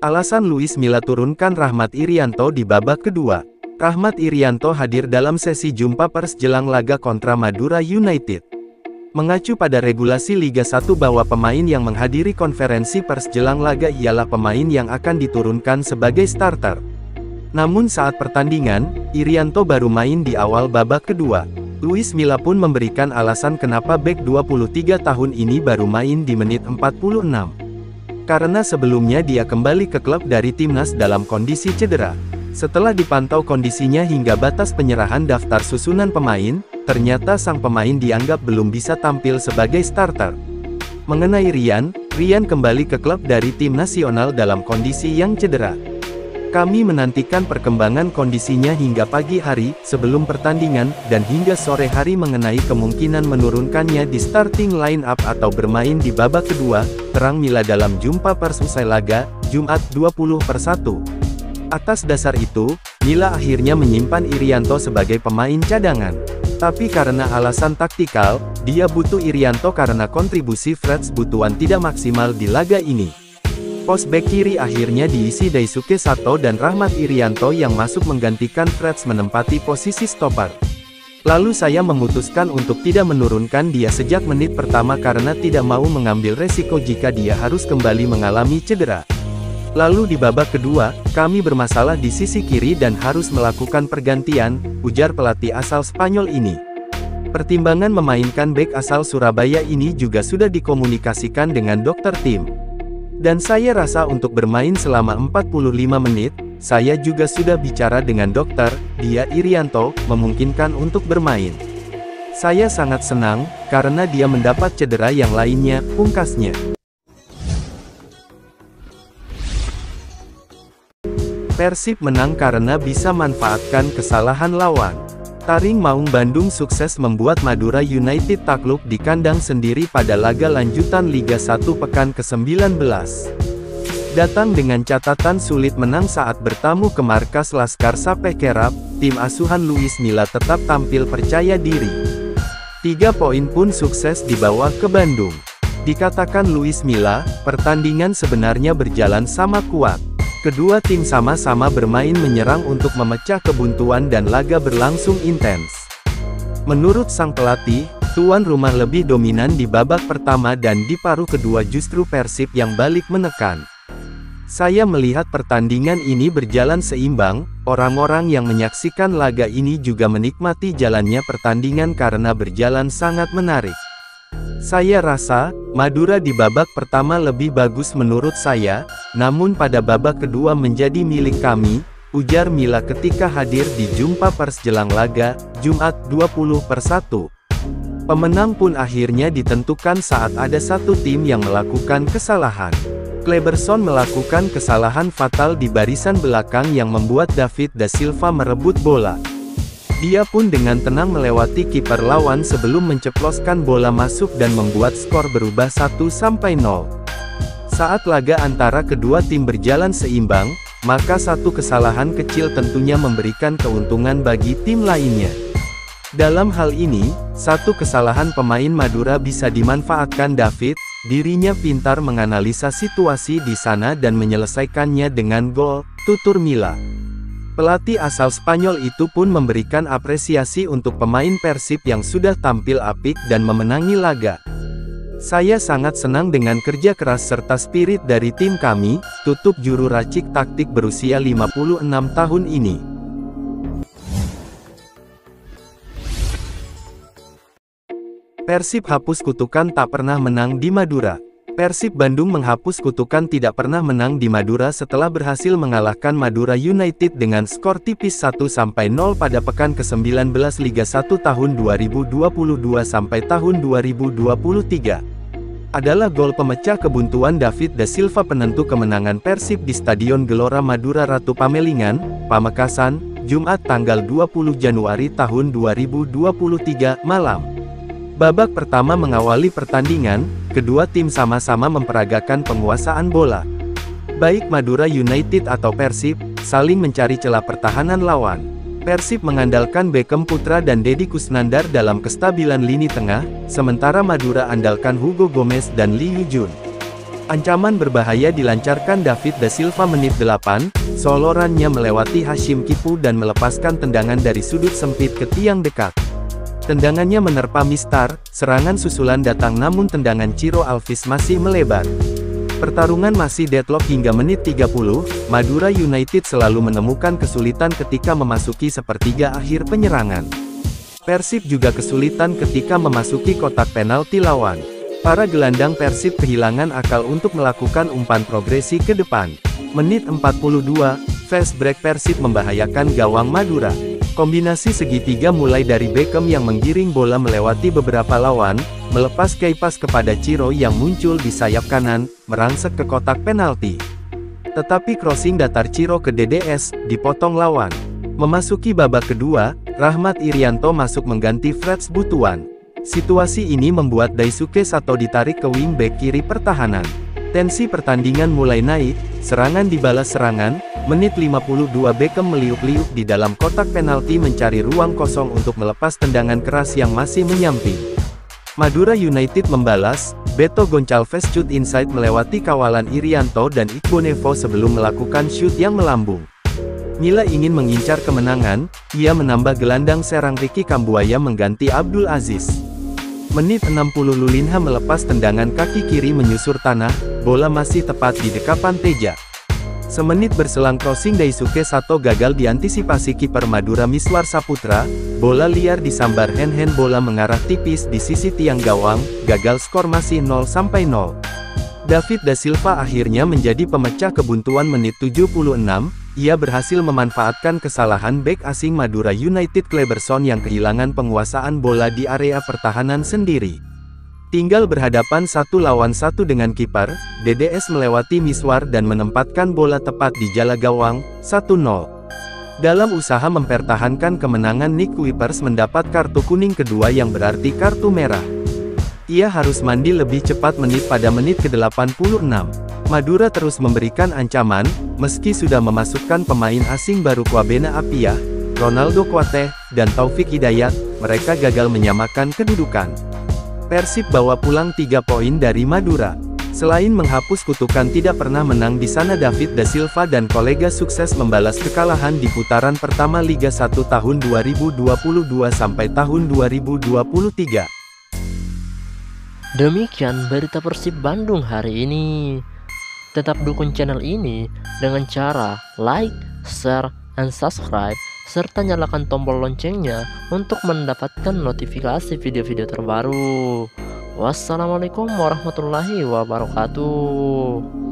Alasan Luis Milla turunkan Rahmat Irianto di babak kedua. Rahmat Irianto hadir dalam sesi jumpa pers jelang laga kontra Madura United. Mengacu pada regulasi Liga 1 bahwa pemain yang menghadiri konferensi pers jelang laga ialah pemain yang akan diturunkan sebagai starter. Namun saat pertandingan, Irianto baru main di awal babak kedua. Luis Milla pun memberikan alasan kenapa bek 23 tahun ini baru main di menit 46. Karena sebelumnya dia kembali ke klub dari timnas dalam kondisi cedera. Setelah dipantau kondisinya hingga batas penyerahan daftar susunan pemain, ternyata sang pemain dianggap belum bisa tampil sebagai starter. Mengenai Rian kembali ke klub dari tim nasional dalam kondisi yang cedera. Kami menantikan perkembangan kondisinya hingga pagi hari, sebelum pertandingan, dan hingga sore hari mengenai kemungkinan menurunkannya di starting line-up atau bermain di babak kedua, terang Milla dalam jumpa pers usai laga, Jumat 20/1. Atas dasar itu, Milla akhirnya menyimpan Irianto sebagai pemain cadangan. Tapi karena alasan taktikal, dia butuh Irianto karena kontribusi Freds Butuan tidak maksimal di laga ini. Pos bek kiri akhirnya diisi Daisuke Sato dan Rahmat Irianto yang masuk menggantikan Freds menempati posisi stopper. Lalu saya memutuskan untuk tidak menurunkan dia sejak menit pertama karena tidak mau mengambil resiko jika dia harus kembali mengalami cedera. Lalu di babak kedua, kami bermasalah di sisi kiri dan harus melakukan pergantian, ujar pelatih asal Spanyol ini. Pertimbangan memainkan bek asal Surabaya ini juga sudah dikomunikasikan dengan dokter tim. Dan saya rasa untuk bermain selama 45 menit, saya juga sudah bicara dengan dokter, dia Irianto, memungkinkan untuk bermain. Saya sangat senang, karena dia mendapat cedera yang lainnya, pungkasnya. Persib menang karena bisa manfaatkan kesalahan lawan. Taring Maung Bandung sukses membuat Madura United takluk di kandang sendiri pada laga lanjutan Liga 1 pekan ke-19. Datang dengan catatan sulit menang saat bertamu ke markas Laskar Sapekerap, tim asuhan Luis Milla tetap tampil percaya diri. 3 poin pun sukses dibawa ke Bandung. Dikatakan Luis Milla, pertandingan sebenarnya berjalan sama kuat. Kedua tim sama-sama bermain menyerang untuk memecah kebuntuan dan laga berlangsung intens. Menurut sang pelatih, tuan rumah lebih dominan di babak pertama dan di paruh kedua justru Persib yang balik menekan. Saya melihat pertandingan ini berjalan seimbang, orang-orang yang menyaksikan laga ini juga menikmati jalannya pertandingan karena berjalan sangat menarik. Saya rasa, Madura di babak pertama lebih bagus menurut saya, namun pada babak kedua menjadi milik kami, ujar Milla ketika hadir di jumpa pers jelang laga, Jumat 20/1. Pemenang pun akhirnya ditentukan saat ada satu tim yang melakukan kesalahan. Kleberson melakukan kesalahan fatal di barisan belakang yang membuat David da Silva merebut bola. Dia pun dengan tenang melewati kiper lawan sebelum menceploskan bola masuk dan membuat skor berubah 1-0. Saat laga antara kedua tim berjalan seimbang, maka satu kesalahan kecil tentunya memberikan keuntungan bagi tim lainnya. Dalam hal ini, satu kesalahan pemain Madura bisa dimanfaatkan David, dirinya pintar menganalisa situasi di sana dan menyelesaikannya dengan gol, tutur Milla. Pelatih asal Spanyol itu pun memberikan apresiasi untuk pemain Persib yang sudah tampil apik dan memenangi laga. Saya sangat senang dengan kerja keras serta spirit dari tim kami, tutup juru racik taktik berusia 56 tahun ini. Persib hapus kutukan tak pernah menang di Madura. Persib Bandung menghapus kutukan tidak pernah menang di Madura setelah berhasil mengalahkan Madura United dengan skor tipis 1-0 pada pekan ke-19 Liga 1 tahun 2022 sampai tahun 2023. Adalah gol pemecah kebuntuan David da Silva penentu kemenangan Persib di Stadion Gelora Madura Ratu Pamelingan, Pamekasan, Jumat tanggal 20 Januari tahun 2023 malam. Babak pertama mengawali pertandingan, kedua tim sama-sama memperagakan penguasaan bola. Baik Madura United atau Persib, saling mencari celah pertahanan lawan. Persib mengandalkan Beckham Putra dan Deddy Kusnandar dalam kestabilan lini tengah, sementara Madura andalkan Hugo Gomez dan Lee Yu Jun. Ancaman berbahaya dilancarkan David da Silva menit 8, solorannya melewati Hashim Kipu dan melepaskan tendangan dari sudut sempit ke tiang dekat. Tendangannya menerpa Mistar, serangan susulan datang namun tendangan Ciro Alves masih melebar. Pertarungan masih deadlock hingga menit 30, Madura United selalu menemukan kesulitan ketika memasuki sepertiga akhir penyerangan. Persib juga kesulitan ketika memasuki kotak penalti lawan. Para gelandang Persib kehilangan akal untuk melakukan umpan progresi ke depan. Menit 42, fast break Persib membahayakan gawang Madura. Kombinasi segitiga mulai dari Beckham yang menggiring bola melewati beberapa lawan, melepas keipas kepada Ciro yang muncul di sayap kanan, merangsek ke kotak penalti. Tetapi crossing datar Ciro ke DDS, dipotong lawan. Memasuki babak kedua, Rahmat Irianto masuk mengganti Freds Butuan. Situasi ini membuat Daisuke Sato ditarik ke wing back kiri pertahanan. Tensi pertandingan mulai naik, serangan dibalas serangan, menit 52 Beckham meliuk-liuk di dalam kotak penalti mencari ruang kosong untuk melepas tendangan keras yang masih menyamping. Madura United membalas, Beto Goncalves shoot inside melewati kawalan Irianto dan Igbonevo sebelum melakukan shoot yang melambung. Mila ingin mengincar kemenangan, ia menambah gelandang serang Ricky Kambuaya mengganti Abdul Aziz. Menit 60 Lulinha melepas tendangan kaki kiri menyusur tanah, bola masih tepat di dekapan Teja. Semenit berselang crossing Daisuke Sato gagal diantisipasi kiper Madura Miswar Saputra, bola liar disambar hand-hand bola mengarah tipis di sisi tiang gawang, gagal skor masih 0-0. David da Silva akhirnya menjadi pemecah kebuntuan menit 76, ia berhasil memanfaatkan kesalahan bek asing Madura United Kleberson yang kehilangan penguasaan bola di area pertahanan sendiri. Tinggal berhadapan 1 lawan 1 dengan kiper, DDS melewati Miswar dan menempatkan bola tepat di jala gawang, 1-0. Dalam usaha mempertahankan kemenangan, Nick Kuipers mendapat kartu kuning kedua yang berarti kartu merah. Ia harus mandi lebih cepat pada menit ke-86. Madura terus memberikan ancaman, meski sudah memasukkan pemain asing baru Kwabena Appiah, Ronaldo Kuateh, dan Taufik Hidayat, mereka gagal menyamakan kedudukan. Persib bawa pulang 3 poin dari Madura. Selain menghapus kutukan tidak pernah menang di sana, David da Silva dan kolega sukses membalas kekalahan di putaran pertama Liga 1 tahun 2022 sampai tahun 2023. Demikian berita Persib Bandung hari ini. Tetap dukung channel ini dengan cara like, share, dan subscribe, serta nyalakan tombol loncengnya untuk mendapatkan notifikasi video-video terbaru. Wassalamualaikum warahmatullahi wabarakatuh.